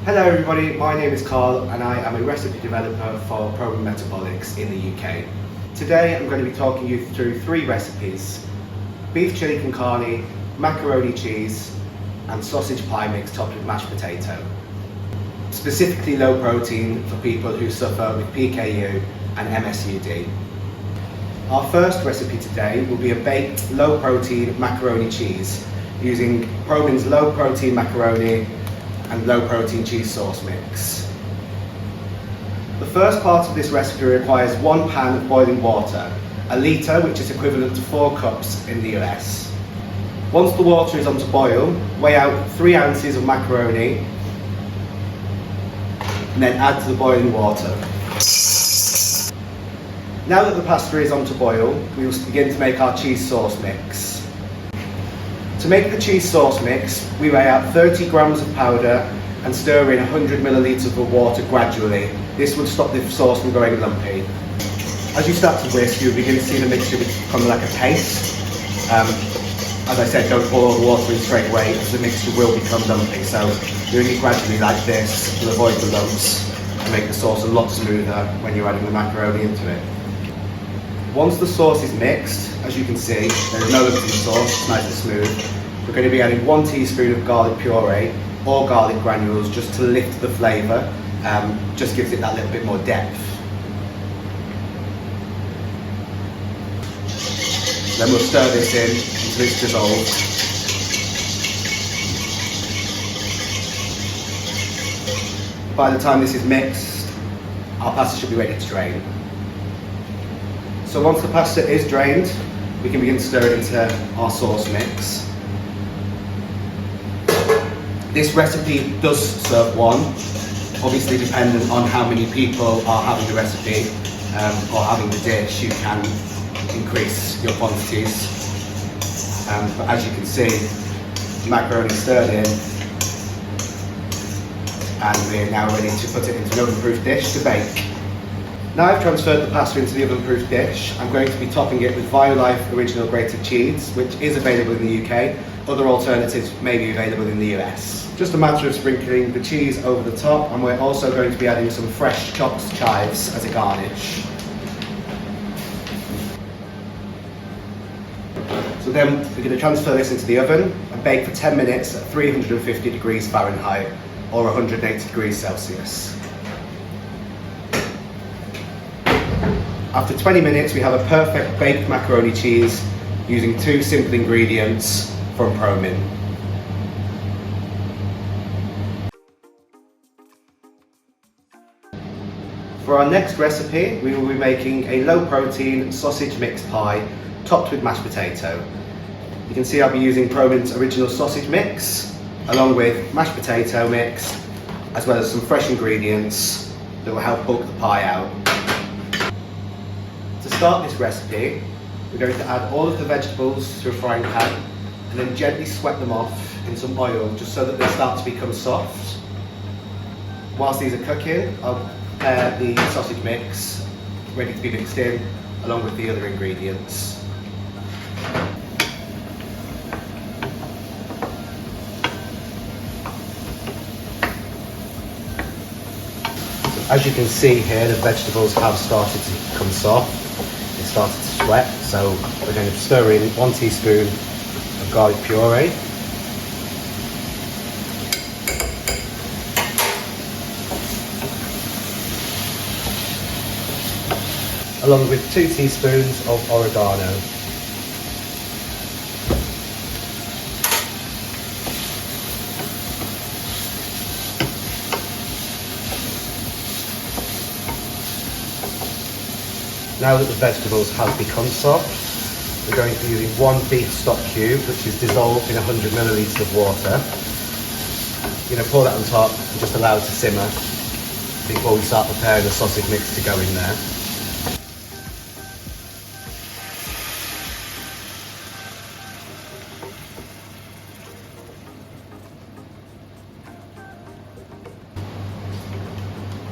Hello everybody, my name is Carl and I am a recipe developer for Promin Metabolics in the UK. Today I'm going to be talking you through 3 recipes: beef chili con carne, macaroni cheese and sausage pie mix topped with mashed potato. Specifically low protein for people who suffer with PKU and MSUD. Our first recipe today will be a baked low protein macaroni cheese using Promin's low protein macaroni and low protein cheese sauce mix. The first part of this recipe requires 1 pan of boiling water, a litre, which is equivalent to 4 cups in the US. Once the water is on to boil, weigh out 3 ounces of macaroni and then add to the boiling water. Now that the pasta is on to boil, we will begin to make our cheese sauce mix. To make the cheese sauce mix, we weigh out 30 grams of powder and stir in 100 millilitres of water gradually. This would stop the sauce from going lumpy. As you start to whisk, you'll begin to see the mixture become like a paste. As I said, don't pour all the water in straight away, as the mixture will become lumpy. So doing it gradually like this will avoid the lumps and make the sauce a lot smoother when you're adding the macaroni into it. Once the sauce is mixed, as you can see, there's no lumps in the sauce, it's nice and smooth. We're going to be adding 1 teaspoon of garlic puree or garlic granules just to lift the flavour, just gives it that little bit more depth. Then we'll stir this in until it's dissolved. By the time this is mixed, our pasta should be ready to drain. So once the pasta is drained, we can begin to stir it into our sauce mix. This recipe does serve 1, obviously dependent on how many people are having the recipe or having the dish, you can increase your quantities. But as you can see, macaroni stirred in, and we're now ready to put it into an oven-proof dish to bake. Now I've transferred the pasta into the oven-proof dish, I'm going to be topping it with Violife Original Grated Cheese, which is available in the UK. Other alternatives may be available in the US. Just a matter of sprinkling the cheese over the top, and we're also going to be adding some fresh chopped chives as a garnish. So then we're going to transfer this into the oven and bake for 10 minutes at 350 degrees Fahrenheit or 180 degrees Celsius. After 20 minutes, we have a perfect baked macaroni cheese using 2 simple ingredients from Promin. For our next recipe, we will be making a low-protein sausage mix pie topped with mashed potato. You can see I'll be using Promin's original sausage mix, along with mashed potato mix, as well as some fresh ingredients that will help bulk the pie out. To start this recipe, we're going to add all of the vegetables to a frying pan and then gently sweat them off in some oil just so that they start to become soft. Whilst these are cooking, I'll prepare the sausage mix ready to be mixed in along with the other ingredients. As you can see here, the vegetables have started to become soft. They started to sweat, so we're going to stir in 1 teaspoon of garlic puree, along with 2 teaspoons of oregano. Now that the vegetables have become soft, we're going to be using 1 beef stock cube, which is dissolved in 100 millilitres of water. You're going to pour that on top and just allow it to simmer before we start preparing the sausage mix to go in there.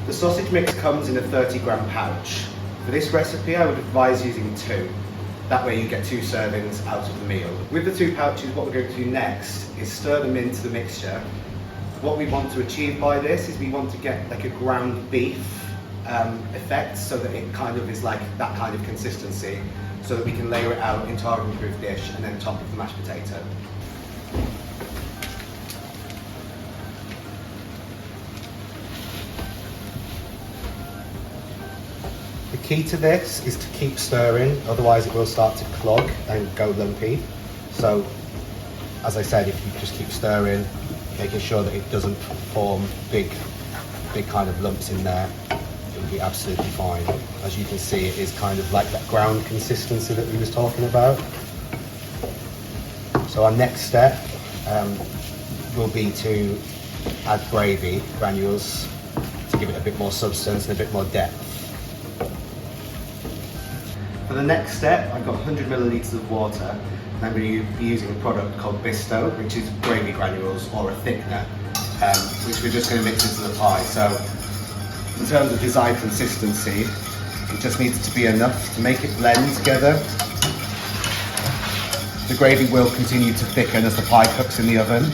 The sausage mix comes in a 30-gram pouch. For this recipe, I would advise using 2. That way you get 2 servings out of the meal. With the 2 pouches, what we're going to do next is stir them into the mixture what we want to achieve by this is we want to get like a ground beef effect, so that it kind of is like that kind of consistency, so that we can layer it out into our oven-proof dish and then top with the mashed potato. The key to this is to keep stirring, otherwise it will start to clog and go lumpy. So, as I said, if you just keep stirring, making sure that it doesn't form big kind of lumps in there, it'll be absolutely fine. As you can see, it is kind of like that ground consistency that we was talking about. So our next step will be to add gravy granules to give it a bit more substance and a bit more depth. For the next step, I've got 100 millilitres of water, and I'm going to be using a product called Bisto, which is gravy granules or a thickener, which we're just going to mix into the pie. So in terms of desired consistency, it just needs to be enough to make it blend together. The gravy will continue to thicken as the pie cooks in the oven,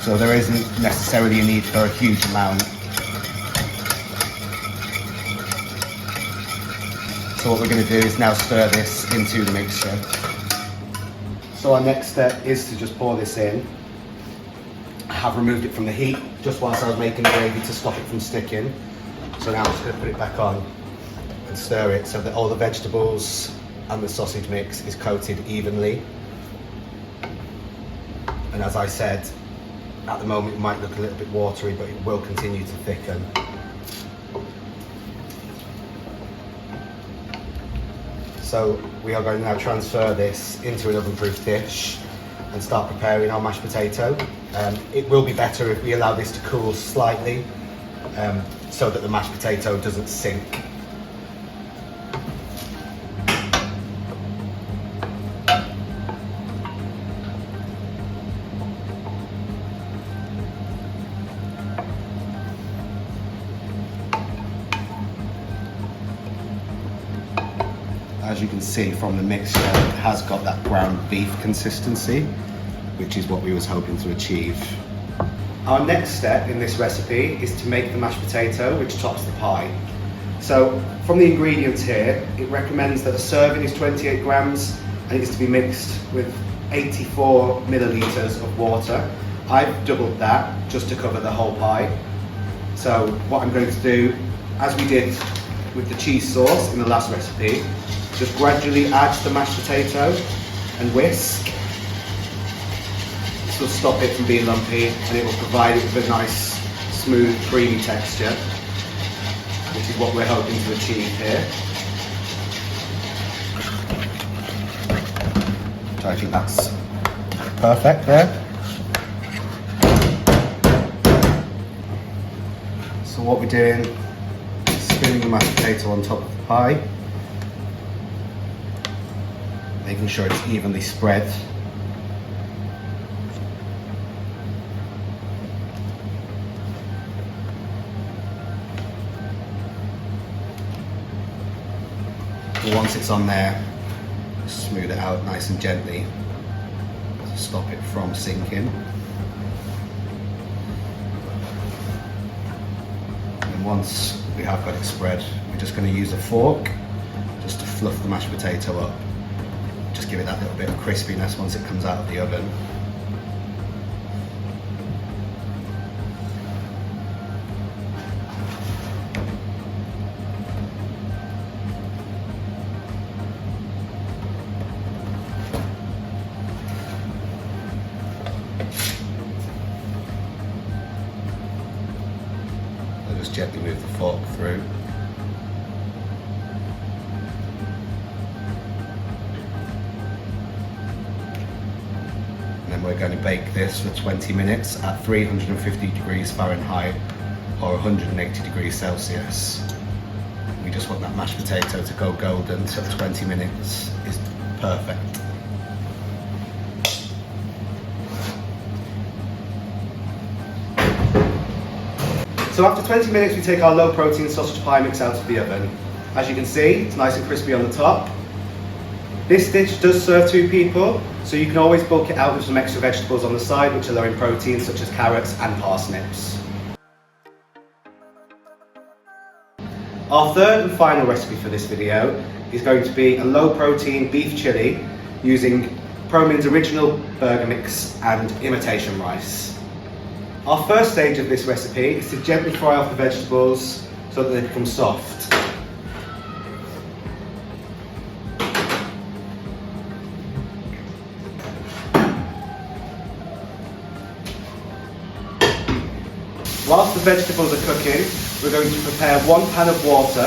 so there isn't necessarily a need for a huge amount. So what we're going to do is now stir this into the mixture. So our next step is to just pour this in. I have removed it from the heat just whilst I was making the gravy to stop it from sticking. So now I'm just going to put it back on and stir it so that all the vegetables and the sausage mix is coated evenly. And as I said, at the moment it might look a little bit watery, but it will continue to thicken. So we are going to now transfer this into an oven-proof dish and start preparing our mashed potato. It will be better if we allow this to cool slightly, so that the mashed potato doesn't sink. As you can see from the mixture, it has got that ground beef consistency, which is what we was hoping to achieve. Our next step in this recipe is to make the mashed potato, which tops the pie. So from the ingredients here, it recommends that a serving is 28 grams and it is to be mixed with 84 millilitres of water. I've doubled that just to cover the whole pie. So what I'm going to do, as we did with the cheese sauce in the last recipe, just gradually add the mashed potato and whisk. This will stop it from being lumpy and it will provide it with a nice, smooth, creamy texture, which is what we're hoping to achieve here. So I think that's perfect there. So what we're doing is spinning the mashed potato on top of the pie, making sure it's evenly spread. And once it's on there, smooth it out nice and gently to stop it from sinking. And once we have got it spread, we're just going to use a fork just to fluff the mashed potato up. Just give it that little bit of crispiness once it comes out of the oven. I'll just gently move the fork through. We're going to bake this for 20 minutes at 350 degrees Fahrenheit or 180 degrees Celsius. We just want that mashed potato to go golden, so 20 minutes is perfect. So after 20 minutes we take our low protein sausage pie mix out of the oven. As you can see, it's nice and crispy on the top. This dish does serve 2 people, so you can always bulk it out with some extra vegetables on the side which are low in protein, such as carrots and parsnips. Our third and final recipe for this video is going to be a low protein beef chili using Promin's original burger mix and imitation rice. Our first stage of this recipe is to gently fry off the vegetables so that they become soft. Whilst the vegetables are cooking, we're going to prepare 1 pan of water,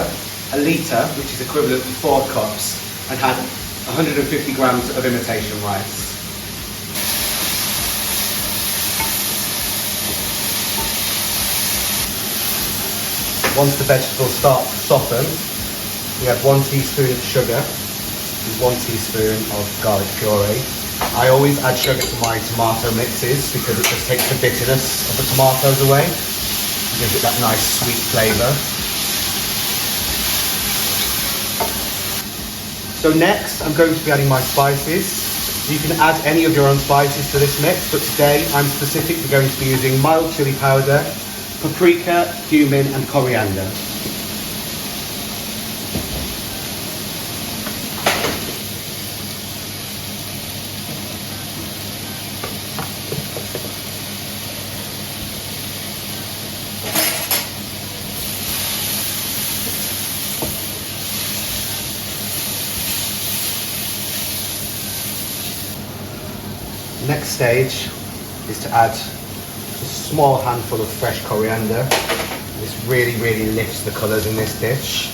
a litre, which is equivalent to 4 cups, and add 150 grams of imitation rice. Once the vegetables start to soften, we add 1 teaspoon of sugar and 1 teaspoon of garlic puree. I always add sugar to my tomato mixes because it just takes the bitterness of the tomatoes away. It gives it that nice sweet flavour. So next I'm going to be adding my spices. You can add any of your own spices to this mix, but today I'm specifically going to be using mild chili powder, paprika, cumin and coriander. Next stage is to add a small handful of fresh coriander. This really lifts the colours in this dish.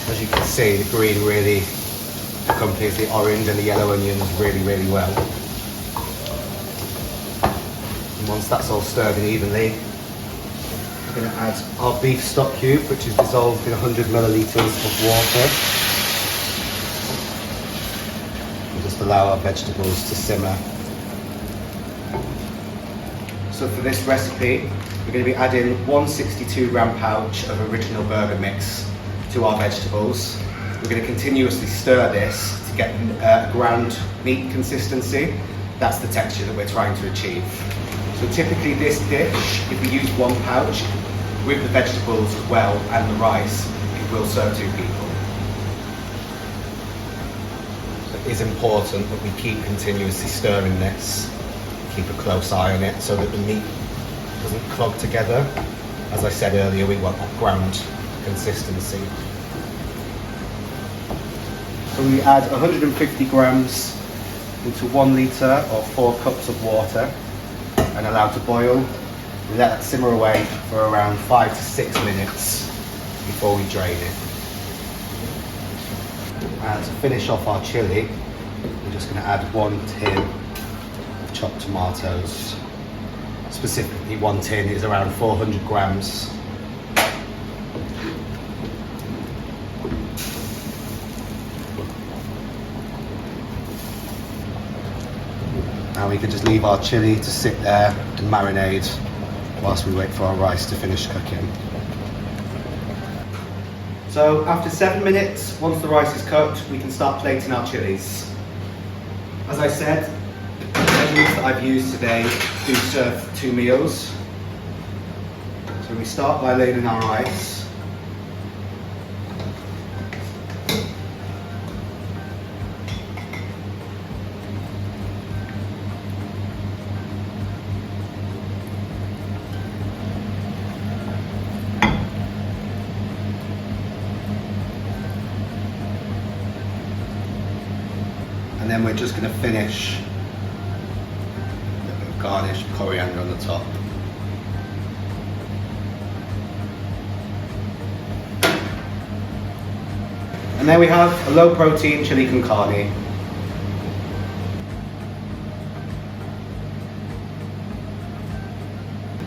As you can see, the green really accompanies the orange and the yellow onions really well. And once that's all stirred in evenly, we're going to add our beef stock cube, which is dissolved in 100 millilitres of water. And just allow our vegetables to simmer. So for this recipe, we're going to be adding 162 gram pouch of original burger mix to our vegetables. We're going to continuously stir this to get a ground meat consistency. That's the texture that we're trying to achieve. So typically this dish, if we use 1 pouch with the vegetables as well and the rice, it will serve 2 people. So it is important that we keep continuously stirring this. Keep a close eye on it so that the meat doesn't clog together. As I said earlier, we want that ground consistency. So we add 150 grams into 1 litre or 4 cups of water and allow to boil. We let that simmer away for around 5 to 6 minutes before we drain it. And to finish off our chilli, we're just going to add 1 tin chopped tomatoes. Specifically 1 tin is around 400 grams. Now we can just leave our chili to sit there and marinate whilst we wait for our rice to finish cooking. So after 7 minutes, once the rice is cooked, we can start plating our chilies. As I said, the meals that I've used today do serve 2 meals. So we start by laying in our rice. And then we're just going to finish garnish coriander on the top. And then we have a low protein chili con carne.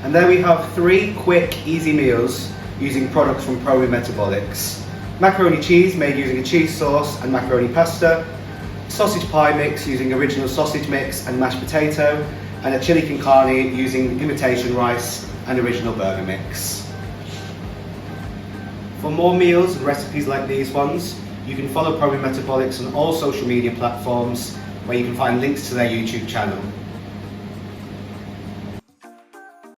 And then we have 3 quick, easy meals using products from Promin Metabolics. Macaroni cheese made using a cheese sauce and macaroni pasta, sausage pie mix using original sausage mix and mashed potato, and a chili con carne using imitation rice and original burger mix. For more meals and recipes like these ones, You can follow Promin Metabolics on all social media platforms where you can find links to their YouTube channel.